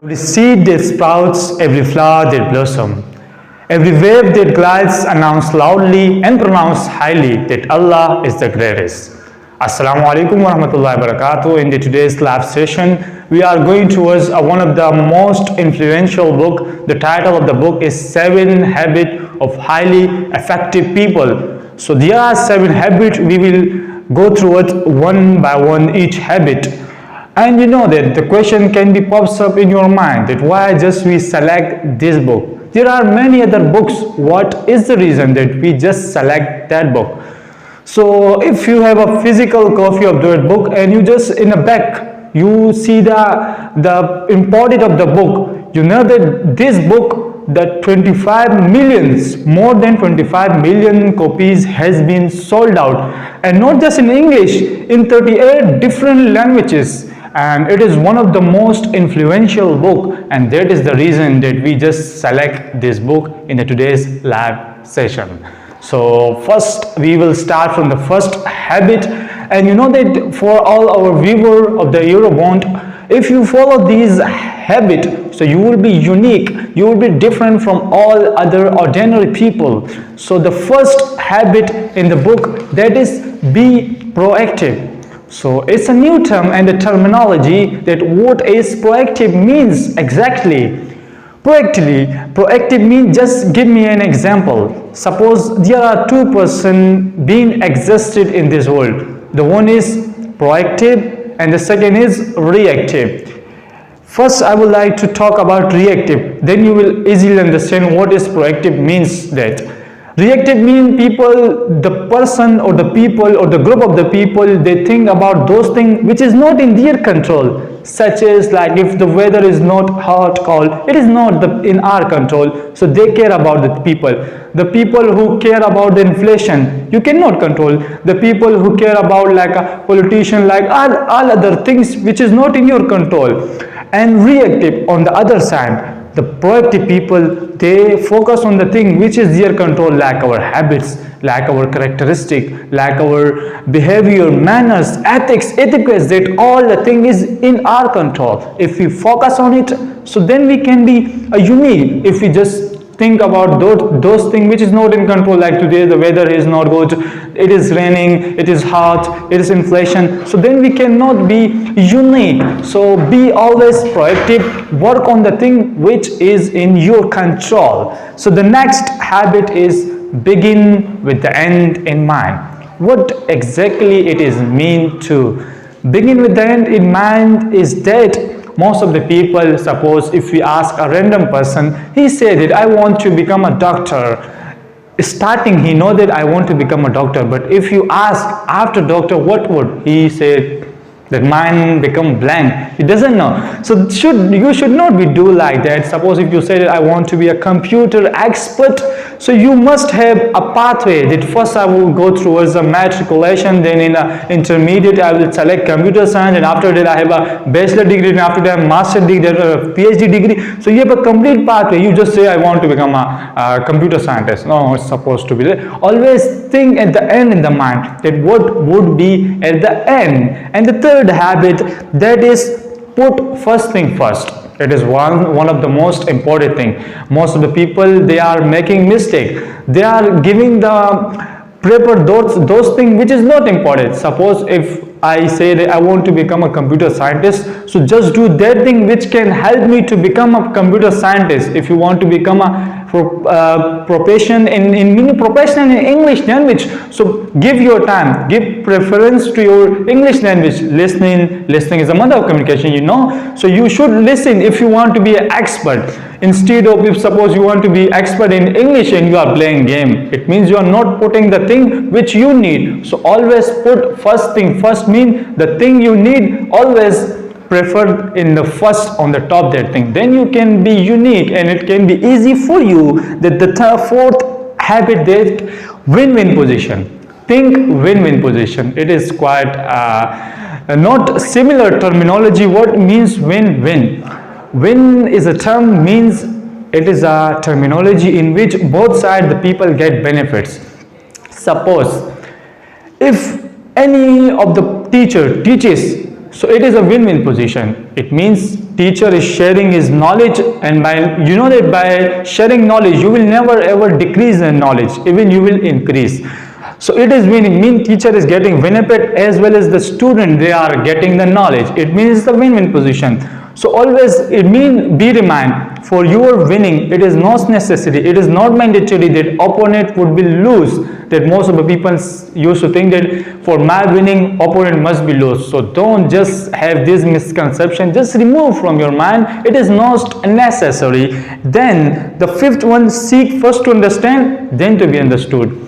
Every seed that sprouts, every flower that blossoms, every wave that glides announce loudly and pronounce highly that Allah is the greatest. Assalamu alaikum wa rahmatullahi wa barakatuh. In today's live session, we are going towards one of the most influential book. The title of the book is 7 Habits of Highly Effective People. So there are 7 habits. We will go through it one by one, each habit. And you know that the question can be pops up in your mind that why just we select this book. There are many other books. What is the reason that we just select that book? So if you have a physical copy of that book and you just in the back you see the importance of the book, you know that this book, the 25 millions, more than 25 million copies has been sold out, and not just in English, in 38 different languages. And it is one of the most influential book, and that is the reason that we just select this book in today's live session. So first we will start from the first habit, and you know that for all our viewer of the Eurobond, if you follow these habit, so you will be unique, you will be different from all other ordinary people. So the first habit in the book, that is be proactive. So it's a new term and the terminology that what is proactive means exactly. Proactive means, just give me an example. Suppose there are 2 persons being existed in this world. The one is proactive and the second is reactive. First I would like to talk about reactive, then you will easily understand what is proactive means. That reactive means people, the person or the people or the group of the people, they think about those things which is not in their control, such as like if the weather is not hot, cold, it is not in our control, so they care about the people. The people who care about the inflation, you cannot control. The people who care about like a politician, like all other things which is not in your control. And reactive on the other side, the proactive people, they focus on the thing which is their control, like our habits, like our characteristic, like our behavior, manners, ethics, that all the thing is in our control. If we focus on it, so then we can be unique. If we just think about those things which is not in control, like today the weather is not good, it is raining, it is hot, it is inflation, so then we cannot be unique. So be always proactive, work on the thing which is in your control. So the next habit is begin with the end in mind. What exactly it is mean to begin with the end in mind is that most of the people, suppose if we ask a random person, he said that I want to become a doctor. Starting he know that I want to become a doctor, but if you ask after doctor what would he say, that mind become blank, he doesn't know. So you should not be do like that. Suppose if you say that I want to be a computer expert, so you must have a pathway that first I will go towards a matriculation, then in a intermediate I will select computer science, and after that I have a bachelor degree, and after that master degree, then a PhD degree. So you have a complete pathway. You just say I want to become a computer scientist. No, it's supposed to be there. Always think at the end in the mind that what would be at the end. And the third habit, that is put first thing first. It is one of the most important thing. Most of the people, they are making mistake. They are giving the prepare those things which is not important. Suppose if I say that I want to become a computer scientist, so just do that thing which can help me to become a computer scientist. If you want to become a profession in English language, so give your time, give preference to your English language. Listening is the mother of communication, you know. So you should listen if you want to be an expert. Instead of, if suppose you want to be expert in English and you are playing game, it means you are not putting the thing which you need. So always put first thing first, mean the thing you need always preferred in the first, on the top that thing. Then you can be unique and it can be easy for you. That the fourth habit, that win-win position. Think win-win position. It is quite not similar terminology. What means win-win? Win is a term, means it is a terminology in which both sides the people get benefits. Suppose if any of the teacher teaches So it is a win-win position. It means teacher is sharing his knowledge, and by that by sharing knowledge you will never ever decrease in knowledge, even you will increase. So it is mean teacher is getting benefit as well as the student, they are getting the knowledge. It means the win-win position. So always it mean be remind, for your winning it is not necessary, it is not mandatory that opponent would be lose. That most of the people used to think that for my winning opponent must be lose. So don't just have this misconception, just remove from your mind, it is not necessary. Then the fifth one, seek first to understand then to be understood.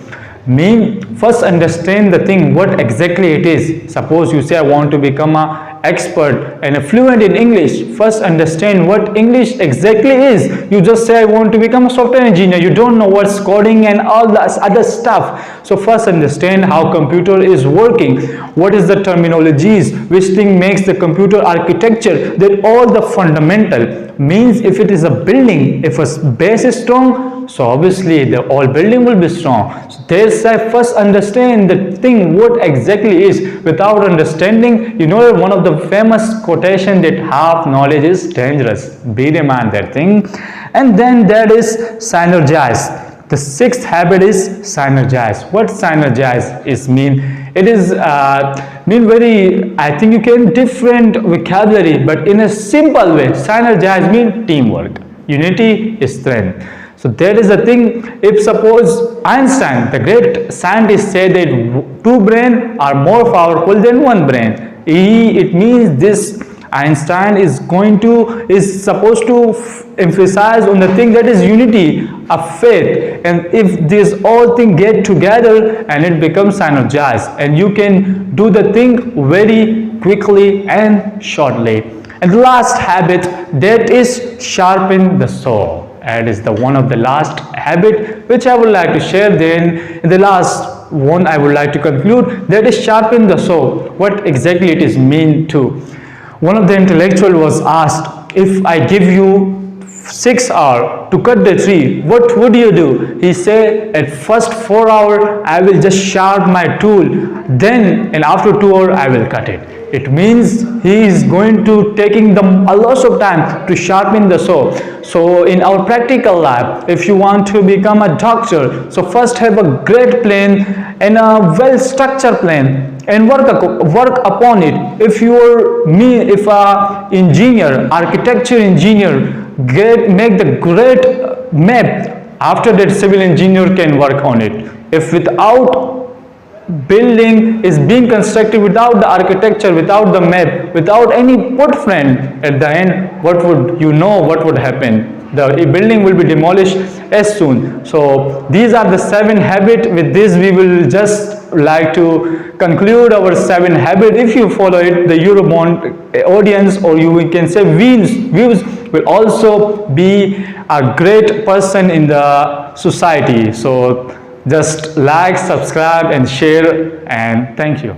Mean first understand the thing what exactly it is. Suppose you say I want to become a expert and a fluent in English. First understand what English exactly is. You just say I want to become a software engineer, you don't know what's coding and all that other stuff. So first understand how computer is working, what is the terminologies, which thing makes the computer architecture, that all the fundamental. Means if it is a building, if a base is strong, so obviously the whole building will be strong. So there's first understand the thing what exactly is. Without understanding, one of the famous quotation that half knowledge is dangerous. Be remind that thing. And then there is synergize. The sixth habit is synergize. What synergize is mean? It is mean very, I think you can different vocabulary, but in a simple way, synergize mean teamwork. Unity is strength. So there is a thing, if suppose Einstein, the great scientist, said that two brains are more powerful than one brain. It means this Einstein is supposed to emphasize on the thing that is unity of faith, and if this all thing get together and it becomes synergized, and you can do the thing very quickly and shortly. And the last habit, that is sharpen the soul. And is the one of the last habit which I would like to share. Then in the last one I would like to conclude, that is sharpen the soul. What exactly it is mean to? One of the intellectual was asked, if I give you 6 hours to cut the tree, what would you do? He said, at first 4 hours I will just sharp my tool, then and after 2 hours I will cut it. It means he is going to taking a lot of time to sharpen the saw. So in our practical life, if you want to become a doctor, so first have a great plan and a well structured plan and work upon it. If a engineer, architecture engineer, make the great map, after that civil engineer can work on it. If without building is being constructed, without the architecture, without the map, without any footprint, at the end what would happen? The building will be demolished as soon. So these are the 7 habits. With this we will just like to conclude our 7 habits. If you follow it, the Eurobond audience, or you can say views will also be a great person in the society. So just like, subscribe and share, and thank you.